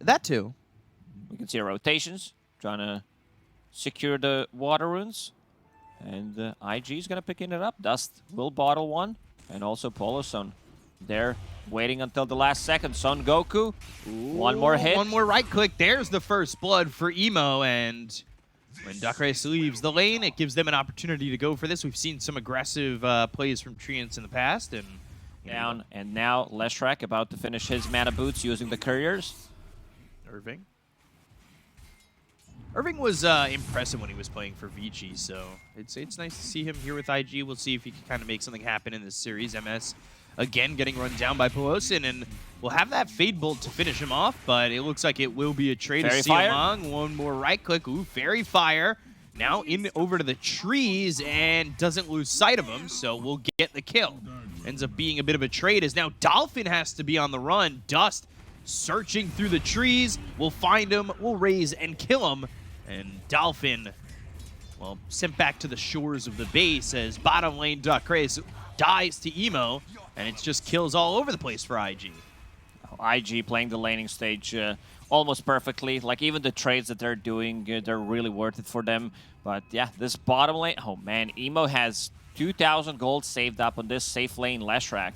That too. We can see rotations, trying to secure the water runes. And IG is going to pick it up. Dust will bottle one. And also Poloson. They're waiting until the last second. Son Goku, one more hit. One more right click. There's the first blood for Emo. And when Aster.Aries leaves the lane, it gives them an opportunity to go for this. We've seen some aggressive plays from Treants in the past. And down. And now Leshrac about to finish his mana boots using the couriers. Irving was impressive when he was playing for Vici, so it's nice to see him here with IG. We'll see if he can kind of make something happen in this series. MS, again, getting run down by Polosin, and we'll have that Fade Bolt to finish him off, but it looks like it will be a trade Fairy to Fire. Siamang. One more right click. Ooh, Fairy Fire. Now in over to the trees and doesn't lose sight of him, so we'll get the kill. Ends up being a bit of a trade as now Dolphin has to be on the run. Dust searching through the trees. We'll find him, we'll raise and kill him. And Dolphin, well, sent back to the shores of the base as bottom lane Aster.Aries dies to Emo, and it's just kills all over the place for IG. IG playing the laning stage almost perfectly. Like, even the trades that they're doing, they're really worth it for them. But yeah, this bottom lane, oh man, Emo has 2,000 gold saved up on this safe lane Leshrac.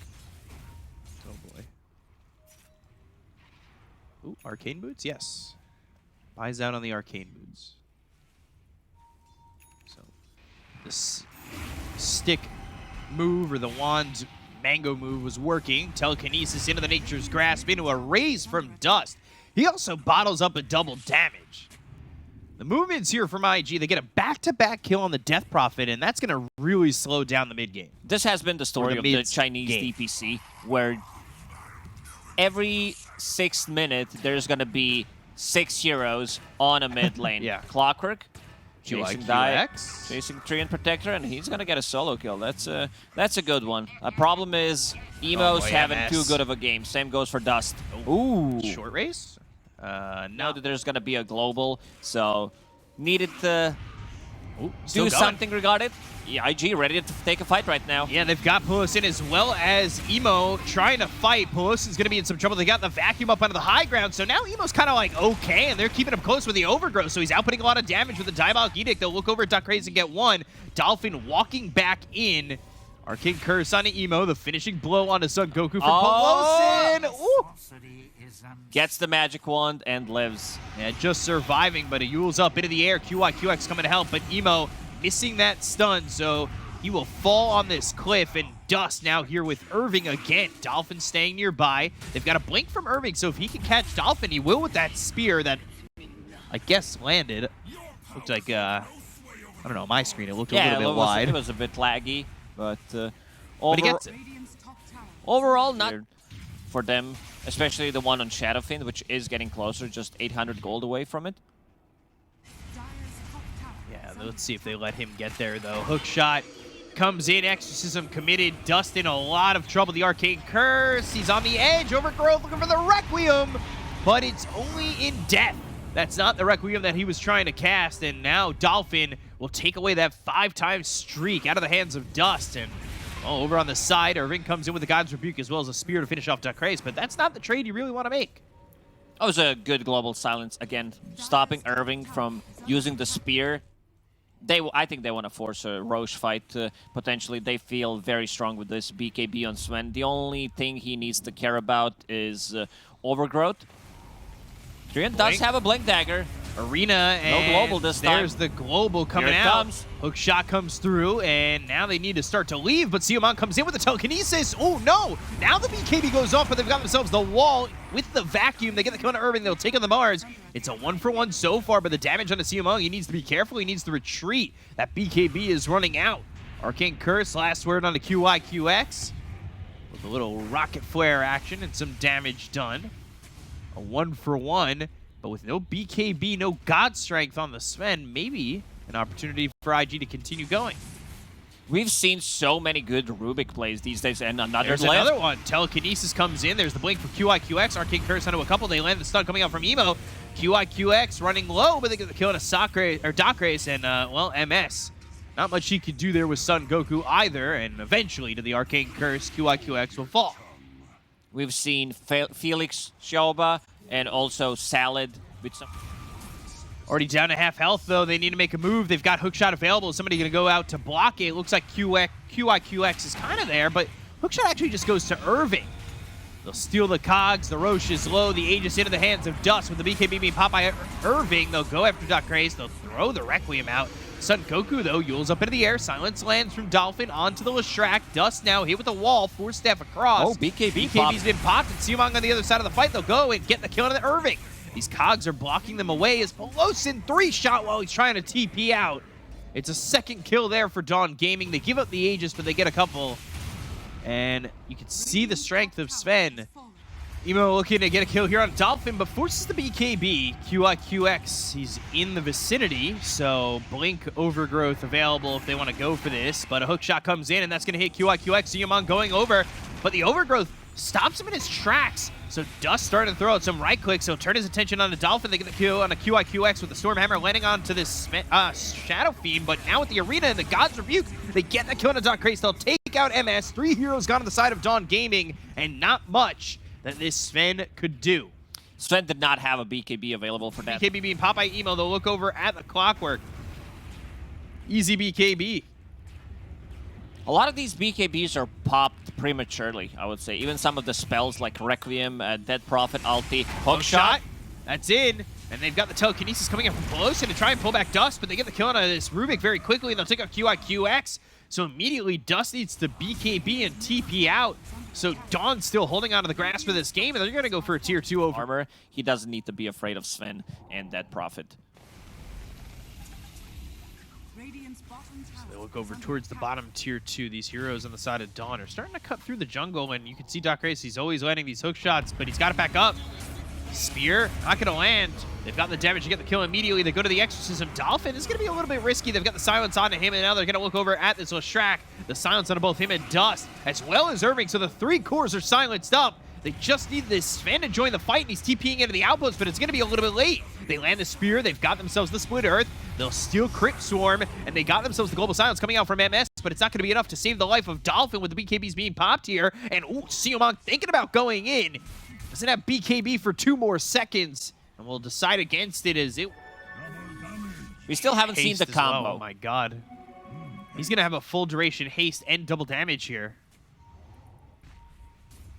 Oh boy. Ooh, Arcane Boots? Yes. Buys out on the Arcane Boots. So, this stick move, or the wand mango move, was working. Telekinesis into the Nature's Grasp, into a raise from Dust. He also bottles up a double damage. The movements here from IG, they get a back-to-back kill on the Death Prophet, and that's going to really slow down the mid-game. This has been the story of the Chinese DPC, where every 6th minute there's going to be 6 heroes on a mid lane. Yeah. Clockwork, chasing QX. chasing Treant Protector, and he's going to get a solo kill. That's a good one. The problem is Emo's having too good of a game. Same goes for Dust. Ooh. Short race? Now that there's going to be a global, so needed to do still something regarding it. Yeah, IG ready to take a fight right now. Yeah, they've got Polosin as well as Emo trying to fight. Polosin's going to be in some trouble. They got the vacuum up onto the high ground, so now Emo's kind of like okay, and they're keeping him close with the overgrowth, so he's outputting a lot of damage with the Diabolic Edict. They'll look over at Aster.Aries and get one. Dolphin walking back in. Arcane Curse on Emo, the finishing blow onto Son Goku from Polosin. Ooh. Gets the magic wand and lives. Yeah, just surviving, but he yules up into the air. QX coming to help, but Emo missing that stun, so he will fall on this cliff, and Dust now here with Irving again. Dolphin staying nearby. They've got a blink from Irving, so if he can catch Dolphin, he will with that spear that I guess landed. Looked like, I don't know, my screen, it looked a little bit wide. It was a bit laggy, but he gets it. Overall, not for them, especially the one on Shadowfiend, which is getting closer, just 800 gold away from it. Yeah, let's see if they let him get there, though. Hook shot comes in, Exorcism committed. Dust in a lot of trouble. The Arcane Curse, he's on the edge. Overgrowth looking for the Requiem, but it's only in death. That's not the Requiem that he was trying to cast, and now Dolphin will take away that 5-time streak out of the hands of Dust. And over on the side, Irving comes in with the God's Rebuke as well as a spear to finish off Aster.Aries, but that's not the trade you really want to make. That was a good global silence. Again, stopping Irving from using the spear. I think they want to force a Roche fight. Potentially, they feel very strong with this BKB on Sven. The only thing he needs to care about is overgrowth. Treant does have a Blink Dagger. Arena, and no global this time. There's the global coming Here it out. comes. Hook shot comes through, and now they need to start to leave, but Siamang comes in with the telekinesis. Oh no! Now the BKB goes off, but they've got themselves the wall with the vacuum. They get the kill on Irving, they'll take on the Mars. It's a 1-for-1 so far, but the damage on the Siamang, he needs to be careful, he needs to retreat. That BKB is running out. Arcane Curse, last word on the QX. With a little rocket flare action and some damage done. A 1-for-1. But with no BKB, no God Strength on the Sven, maybe an opportunity for IG to continue going. We've seen so many good Rubik plays these days, and There's another one. Telekinesis comes in. There's the blink for QX. Arcane Curse onto a couple. They land the stun coming out from Emo. QX running low, but they get the kill on Aster.Aries and, well, MS. Not much he could do there with Son Goku either, and eventually to the Arcane Curse, QX will fall. We've seen Felix Xiaoba and also Salad with some... Already down to half health, though. They need to make a move. They've got hookshot available. Is somebody going to go out to block it? It looks like QIQX is kind of there, but hookshot actually just goes to Irving. They'll steal the cogs. The Roche is low. The Aegis into the hands of Dust with the BKB being popped by Irving. They'll go after Aster.Aries. They'll throw the Requiem out. Sun Goku, though, Yules up into the air. Silence lands from Dolphin onto the Leshrac. Dust now hit with the wall. Force staff across. Oh, BKB's been popped. And Siumang on the other side of the fight. They'll go and get the kill on the Irving. These cogs are blocking them away as Pelosin 3-shot while he's trying to TP out. It's a second kill there for Dawn Gaming. They give up the Aegis, but they get a couple. And you can see the strength of Sven. Emo looking to get a kill here on Dolphin, but forces the BKB. QIQX, he's in the vicinity, so Blink Overgrowth available if they want to go for this. But a hook shot comes in, and that's going to hit QIQX. Siumang going over, but the Overgrowth stops him in his tracks. So Dust starting to throw out some right clicks. So turn his attention on the Dolphin. They get the kill on a QIQX with the Stormhammer landing onto this Shadow Fiend. But now with the Arena and the God's Rebuke, they get the kill on Aster.Aries. They'll take out MS. 3 heroes gone on the side of Dawn Gaming, and not much that this Sven could do. Sven did not have a BKB available for that. BKB being popped by Emo. They'll look over at the Clockwork. Easy BKB. A lot of these BKBs are popped prematurely, I would say. Even some of the spells like Requiem, Dead Prophet, Ulti, Hookshot. That's in. And they've got the telekinesis coming up from Pelosin to try and pull back Dust, but they get the kill on this Rubik very quickly, and they'll take out QIQX. So immediately, Dust needs to BKB and TP out. So Dawn's still holding on to the grasp of this game, and they're going to go for a tier 2 over. Armor. He doesn't need to be afraid of Sven and Dead Prophet. So they look over towards the bottom tier 2. These heroes on the side of Dawn are starting to cut through the jungle, and you can see Aster.Aries, he's always landing these hook shots, but he's got it back up. Spear, not going to land. They've got the damage to get the kill immediately. They go to the Exorcism. Dolphin is going to be a little bit risky. They've got the silence onto him, and now they're going to look over at this Leshrac. The silence onto both him and Dust, as well as Irving. So the 3 cores are silenced up. They just need this Sven to join the fight, and he's TPing into the outpost, but it's going to be a little bit late. They land the Spear. They've got themselves the Split Earth. They'll steal Crypt Swarm, and they got themselves the Global Silence coming out from MS, but it's not going to be enough to save the life of Dolphin with the BKBs being popped here. And, ooh, Siumang thinking about going in. Doesn't have BKB for 2 more seconds, and we'll decide against it as it... We still haven't seen the combo. Well. Oh my god. He's going to have a full duration haste and double damage here.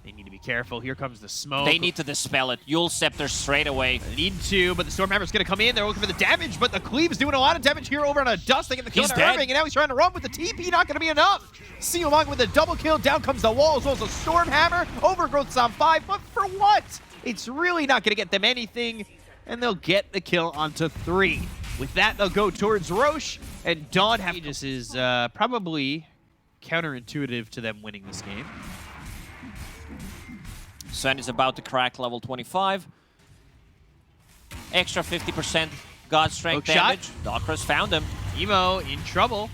They need to be careful. Here comes the smoke. They need to dispel it. Yule Scepter straight away. Need to, but the Stormhammer's going to come in. They're looking for the damage, but the Cleave's doing a lot of damage here over on a Dust. They get the kill on Irving, and now he's trying to run with the TP. Not going to be enough. Siumang with a double kill. Down comes the wall, as well as a Stormhammer. Overgrowth's on 5, but for what? It's really not going to get them anything, and they'll get the kill onto 3. With that, they'll go towards Roche, and Dawn Aegis is probably counterintuitive to them winning this game. Sven is about to crack level 25. Extra 50% God Strength damage. Aster.Aries found him. Emo in trouble.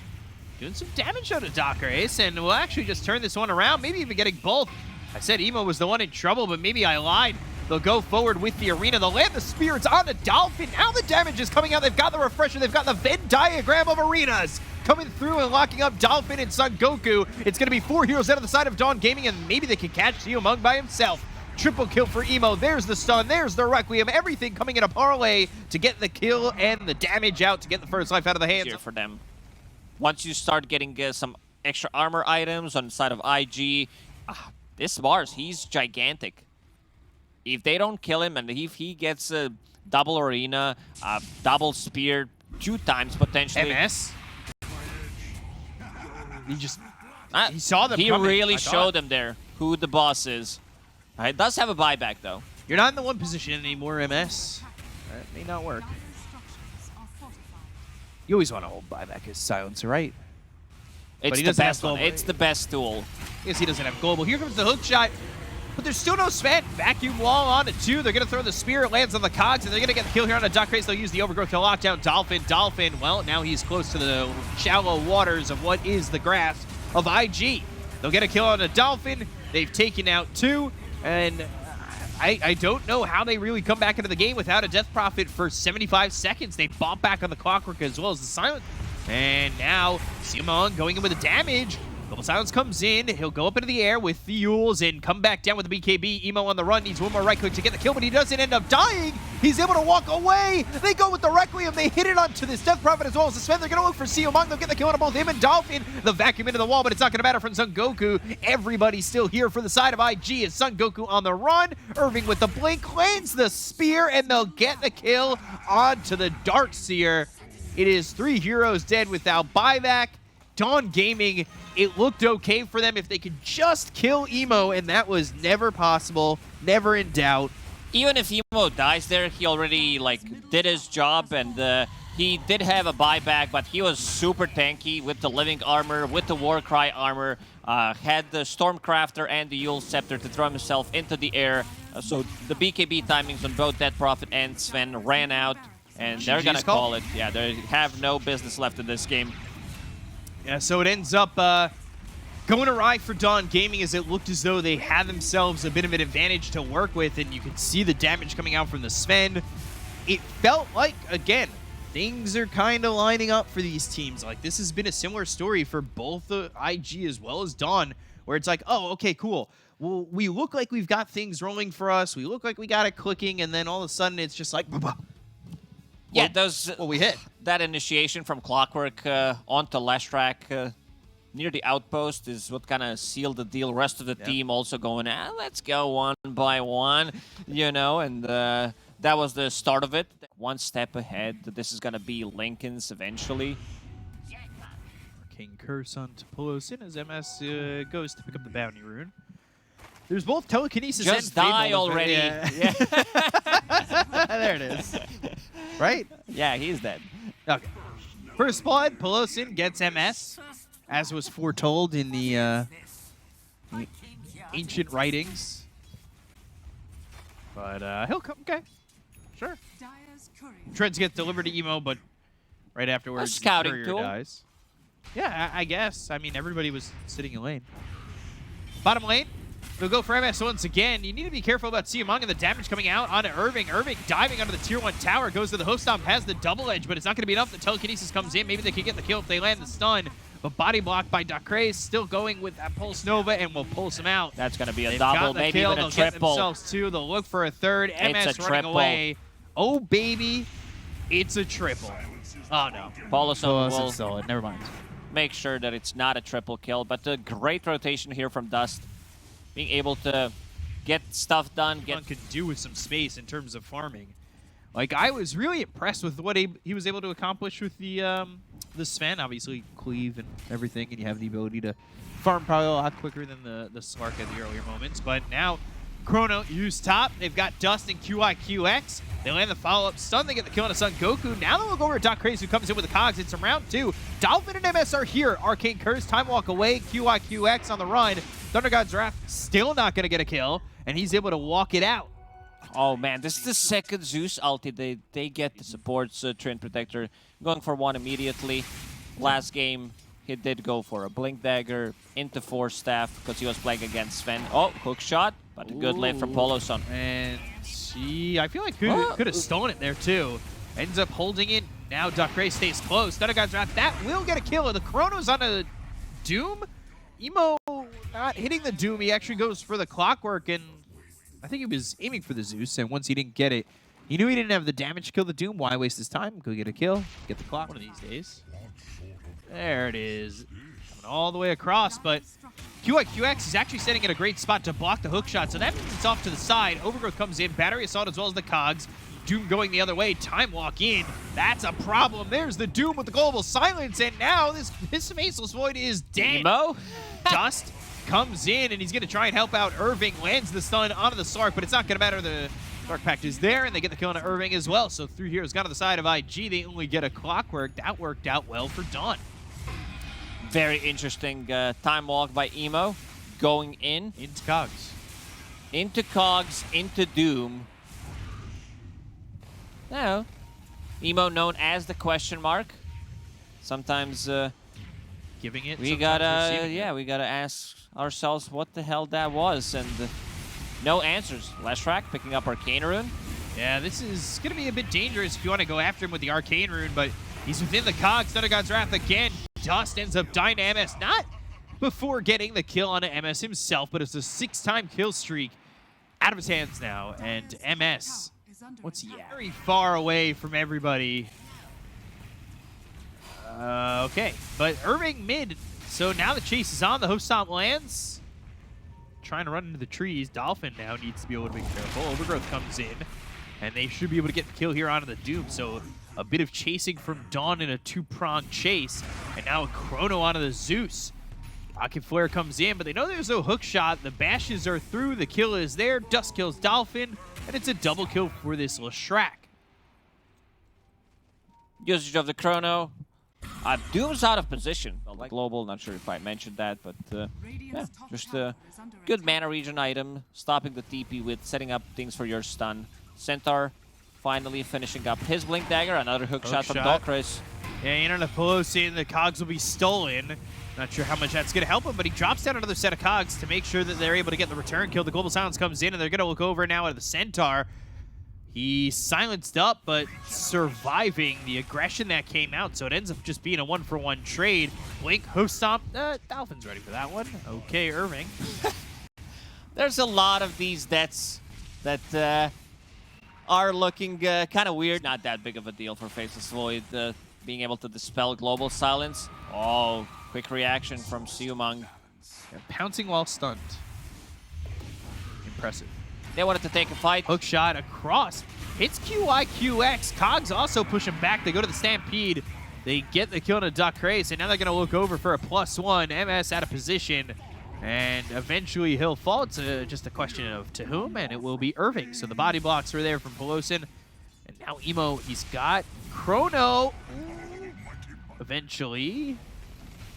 Doing some damage out of Aster.Aries, and we'll actually just turn this one around, maybe even getting both. I said Emo was the one in trouble, but maybe I lied. They'll go forward with the Arena. They'll land the Spear. It's on the Dolphin. Now the damage is coming out. They've got the Refresher. They've got the Venn diagram of arenas coming through and locking up Dolphin and Son Goku. It's going to be 4 heroes out of the side of Dawn Gaming, and maybe they can catch Siumang by himself. Triple kill for Emo. There's the stun. There's the Requiem. Everything coming in a parlay to get the kill and the damage out to get the first life out of the hands. Here for them. Once you start getting some extra armor items on the side of IG, this Mars, he's gigantic. If they don't kill him, and if he gets a double Arena, double Spear, 2 times potentially. MS. He saw them He coming, really showed them there who the boss is. It does have a buyback, though. You're not in the 1 position anymore, MS. That may not work. You always want to hold buyback as Silencer, right? It's the best one. It's the best tool. Yes, he doesn't have global. Here comes the hook shot. But there's still no Sven. Vacuum wall on to 2. They're going to throw the Spear. It lands on the cogs, and they're going to get the kill here on a Aster.Aries. They'll use the Overgrowth to lock down Dolphin. Dolphin, well, now he's close to the shallow waters of what is the grasp of IG. They'll get a kill on a Dolphin. They've taken out 2. And I don't know how they really come back into the game without a Death Prophet for 75 seconds. They bump back on the Clockwork as well as the Silent. And now Siumang going in with the damage. Global Silence comes in. He'll go up into the air with the Yules and come back down with the BKB. Emo on the run. Needs one more right click to get the kill, but he doesn't end up dying. He's able to walk away. They go with the Requiem. They hit it onto this Death Prophet as well as the Sven. They're going to look for Seomong. They'll get the kill on both him and Dolphin. The vacuum into the wall, but it's not going to matter from Son Goku. Everybody's still here for the side of IG as Son Goku on the run. Irving with the blink lands the spear, and they'll get the kill onto the Darkseer. It is 3 heroes dead without buyback. Dawn Gaming, it looked okay for them if they could just kill Emo, and that was never possible, never in doubt. Even if Emo dies there, he already did his job, and he did have a buyback, but he was super tanky with the Living Armor, with the Warcry armor, had the Stormcrafter and the Yule Scepter to throw himself into the air. So the BKB timings on both Death Prophet and Sven ran out, and they're going to call it. Yeah, they have no business left in this game. Yeah, so it ends up going awry for Dawn Gaming as it looked as though they had themselves a bit of an advantage to work with, and you could see the damage coming out from the Sven. It felt like, again, things are kind of lining up for these teams. Like, this has been a similar story for both the IG as well as Dawn, where it's like, oh, okay, cool. Well, we look like we've got things rolling for us. We look like we got it clicking, and then all of a sudden it's just like, bah-bah. Yeah, those we hit. That initiation from Clockwork onto Lashrak near the outpost is what kind of sealed the deal. Rest of the team also going, let's go one by one, you know, and that was the start of it. One step ahead. This is going to be Lincoln's eventually. Arcane Curse onto Polosin as MS goes to pick up the bounty rune. There's both telekinesis and just die already. Yeah. There it is. Right? Yeah, he's dead. Okay. First blood, Polosin gets MS, as was foretold in the ancient writings. But he'll come. Okay. Sure. Treads get delivered to Emo, but right afterwards, a scouting tool. Dies. Yeah, I guess. I mean, everybody was sitting in lane. Bottom lane. They'll go for MS once again. You need to be careful about Seomong and the damage coming out onto Irving. Irving diving under the tier 1 tower, goes to the hoof stomp, has the double edge, but it's not going to be enough. The telekinesis comes in. Maybe they can get the kill if they land the stun. But body blocked by Aster.Aries, still going with that Pulse Nova, and will pulse him out. That's going to be a They've double, maybe kill. even a They'll triple. Get themselves two. They'll look for a third. MS it's a running triple. away. Oh, baby. It's a triple. Oh, no. Polosin will solid. Never mind. make sure that it's not a triple kill, but a great rotation here from Dust. Being able to get stuff done. Could do with some space in terms of farming. Like, I was really impressed with what he was able to accomplish with the Sven. Obviously, cleave and everything, and you have the ability to farm probably a lot quicker than the Slark at the earlier moments. But now, Chrono use top. They've got Dust and QIQX. They land the follow-up stun. They get the kill on a Son Goku. Now they'll look over at Aster.Aries, who comes in with the cogs. It's from round 2. Dolphin and MS are here. Arcane Curse, Time Walk away. QIQX on the run. Thunder God's Wrath still not going to get a kill, and he's able to walk it out. Oh man, this is the second Zeus ulti. They get the supports, Treant Protector going for one immediately. Last game, he did go for a Blink Dagger into Force Staff because he was playing against Sven. Oh, hook shot, but a good lift from Polosin. And I feel like could have stolen it there too. Ends up holding it. Now Aster.Aries stays close. Thunder God's Wrath, that will get a kill. The Chrono's on a Doom. Emo not hitting the Doom. He actually goes for the Clockwork, and I think he was aiming for the Zeus, and once he didn't get it, he knew he didn't have the damage to kill the Doom. Why waste his time? Go get a kill, get the clock one of these days. There it is. Coming all the way across, but QIQX is actually setting in a great spot to block the hook shot, so that means it's off to the side. Overgrowth comes in, Battery Assault as well as the cogs. Doom going the other way, Time Walk in. That's a problem. There's the Doom with the Global Silence, and now this Faceless Void is dead. Emo? Dust comes in, and he's going to try and help out Irving. Lands the stun onto the Slark, but it's not going to matter. The Dark Pact is there, and they get the kill on Irving as well. So 3 heroes got on the side of IG. They only get a Clockwork. That worked out well for Dawn. Very interesting time walk by Emo. Going in. Into cogs. Into cogs, into Doom. Now, Emo known as the question mark. Sometimes Giving it. we gotta ask ourselves what the hell that was, and no answers. Lashrak picking up Arcane Rune. Yeah, this is gonna be a bit dangerous if you want to go after him with the Arcane Rune, but he's within the cogs. Thunder God's Wrath again. Dust ends up dying to MS. Not before getting the kill on MS himself, but it's a 6-time kill streak out of his hands now, and MS, what's he at? Very far away from everybody. Okay, but Irving mid, so now the chase is on. The host stomp lands. Trying to run into the trees. Dolphin now needs to be able to be careful. Overgrowth comes in, and they should be able to get the kill here onto the Doom. So a bit of chasing from Dawn in a 2-pronged chase, and now a Chrono onto the Zeus. Rocket Flare comes in, but they know there's no hook shot. The bashes are through. The kill is there. Dust kills Dolphin, and it's a double kill for this Leshrac. Usage of the Chrono. Doom's out of position. Like global, not sure if I mentioned that, but yeah, just a good mana regen item. Stopping the TP with setting up things for your stun. Centaur finally finishing up his Blink Dagger. Another hook shot from Aster.Aries. Yeah, in on the Pelosi, and the cogs will be stolen. Not sure how much that's going to help him, but he drops down another set of cogs to make sure that they're able to get the return kill. The Global Silence comes in, and they're going to look over now at the Centaur. He silenced up, but surviving the aggression that came out, so it ends up just being a 1-for-1 trade. Blink, host stomp. Dolphin's ready for that one. Okay, Irving. There's a lot of these deaths that are looking kind of weird. Not that big of a deal for Faceless Void, being able to dispel Global Silence. Oh, quick reaction from Siumang. Yeah, pouncing while stunned. Impressive. They wanted to take a fight. Hook shot across. Hits QIQX. Cogs also push him back. They go to the Stampede. They get the kill to Aster.Aries, and now they're going to look over for a +1. MS out of position, and eventually he'll fall. It's just a question of to whom, and it will be Irving. So the body blocks are there from Pelosin. And now Emo, he's got Chrono. Eventually,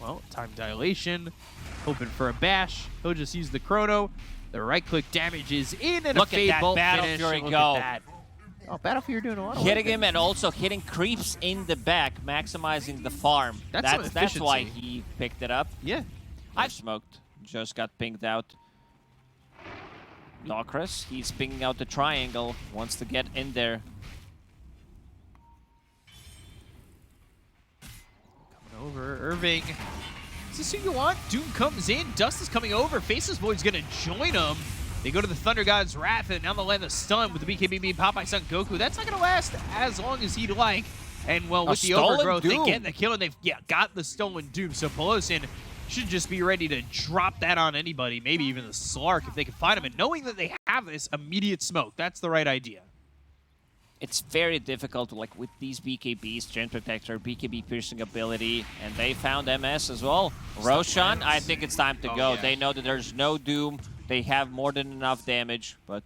well, time dilation. Hoping for a bash. He'll just use the Chrono. The right-click damage is in, and look a Fade at that Bolt Battle finish. Fury Look go. at that. Oh, Battle Fury doing a lot of hitting work. him and also hitting creeps in the back, maximizing the farm. That's why he picked it up. Yeah. I smoked. Just got pinged out. Aster.Aries, he's pinging out the triangle. Wants to get in there. Coming over, Irving. Is this who you want? Doom comes in. Dust is coming over. Faceless Void's going to join him. They go to the Thunder God's Wrath, and now they'll land the stun with the BKB Popeye Son Goku. That's not going to last as long as he'd like. And, well, with the Overgrowth, Doom. they get the kill, and they've got the stolen Doom. So Pelosin should just be ready to drop that on anybody, maybe even the Slark if they can find him. And knowing that they have this immediate smoke, that's the right idea. It's very difficult, like with these BKBs, Gen Protector, BKB piercing ability, and they found MS as well. Roshan, I think it's time to go. Yeah. They know that there's no Doom. They have more than enough damage, but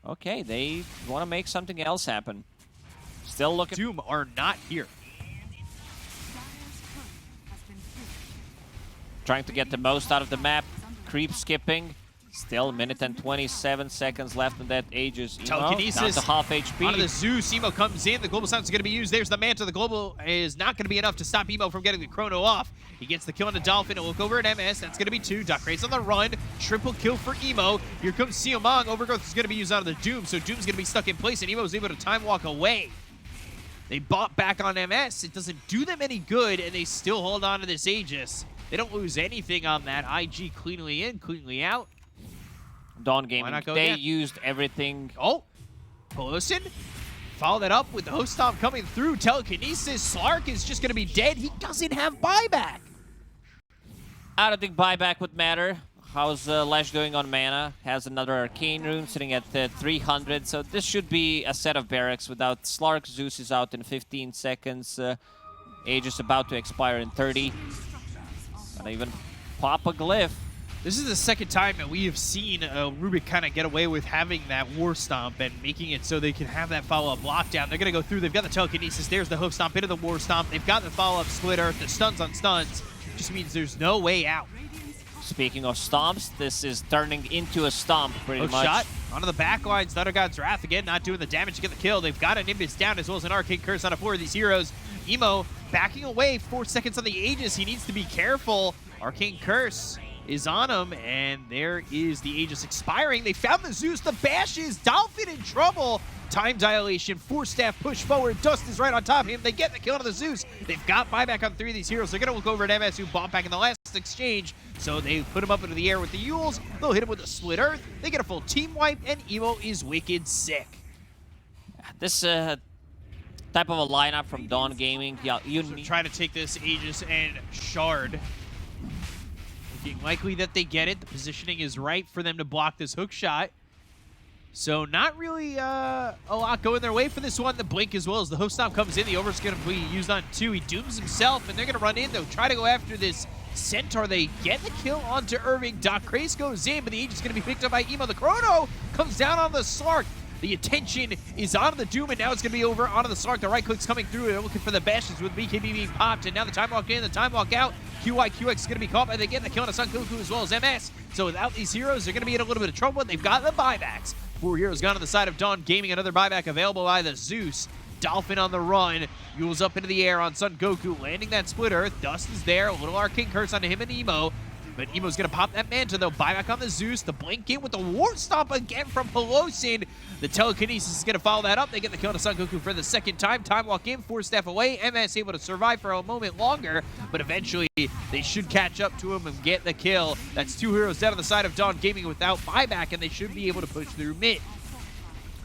okay, they want to make something else happen. Still looking. Doom are not here. Trying to get the most out of the map. Creep skipping. Still a minute and 27 seconds left in that Aegis. Telekinesis. Down to half HP. Onto the Zeus. Emo comes in. The Global Silence is going to be used. There's the Manta. The Global is not going to be enough to stop Emo from getting the Chrono off. He gets the kill on the Dolphin. He'll look over at MS. That's going to be 2. Aster.Aries on the run. Triple kill for Emo. Here comes Siumang. Overgrowth is going to be used out of the Doom, so Doom's going to be stuck in place, and Emo is able to time walk away. They bought back on MS. It doesn't do them any good, and they still hold on to this Aegis. They don't lose anything on that. IG cleanly in, cleanly out. Dawn Gaming, they again? used everything. Oh, Pelosin. Follow that up with the host stomp coming through. Telekinesis. Slark is just going to be dead. He doesn't have buyback. I don't think buyback would matter. How's Lesh doing on mana? Has another Arcane Rune sitting at 300. So this should be a set of barracks without Slark. Zeus is out in 15 seconds. Aegis about to expire in 30. Gonna even pop a glyph. This is the second time that we have seen Rubik kind of get away with having that War Stomp and making it so they can have that follow-up lockdown. They're going to go through. They've got the Telekinesis. There's the Hook Stomp into the War Stomp. They've got the follow-up Split Earth. The stuns on stuns just means there's no way out. Speaking of stomps, this is turning into a stomp pretty Hook much. Shot onto the back lines. Thunder God's Wrath again, not doing the damage to get the kill. They've got a Nimbus down as well as an Arcane Curse on a 4 of these heroes. Emo backing away. 4 seconds on the Aegis. He needs to be careful. Arcane Curse is on him, and there is the Aegis expiring. They found the Zeus, the bashes, Dolphin in trouble. Time dilation, Force Staff push forward. Dust is right on top of him. They get the kill on the Zeus. They've got buyback on 3 of these heroes. They're going to look over at MS, who bought back in the last fast exchange. So they put him up into the air with the Yules. They'll hit him with a split earth. They get a full team wipe, and Emo is wicked sick. This type of a lineup from Dawn Gaming, yeah, you Try to take this Aegis and Shard. Looking likely that they get it. The positioning is right for them to block this hook shot. So not really a lot going their way for this one. The blink as well as the hook stomp comes in. The over's going to be used on 2. He dooms himself, and they're going to run in. They'll try to go after this Centaur. They get the kill onto Irving. Doc Craze goes in, but the Aegis is going to be picked up by Emo. The Chrono comes down on the Slark. The attention is on the Doom, and now it's going to be over onto the Slark. The right click's coming through. They're looking for the bashes with BKB being popped, and now the time walk in, the time walk out. QX is going to be caught by the kill on Son Goku as well as MS. So without these heroes, they're going to be in a little bit of trouble, and they've got the buybacks. 4 heroes gone on the side of Dawn Gaming. Another buyback available by the Zeus. Dolphin on the run. Yules up into the air on Son Goku, landing that split earth. Dust is there. A little arcane curse onto him and Emo. But Emo's going to pop that Manta, though. Buyback on the Zeus. The blink in with the Warp Stomp again from Pelosin. The telekinesis is going to follow that up. They get the kill to Son Goku for the second time. Time walk in, 4 staff away. MS able to survive for a moment longer, but eventually they should catch up to him and get the kill. That's 2 heroes down on the side of Dawn Gaming without buyback, and they should be able to push through mid.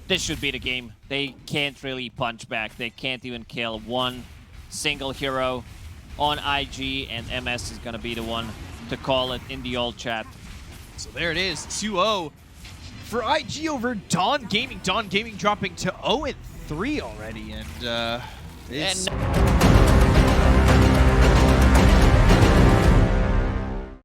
This should be the game. They can't really punch back. They can't even kill one single hero on IG, and MS is going to be the one to call it in the old chat. So there it is, 2-0 for IG over Dawn Gaming. Dawn Gaming dropping to 0-3 already, and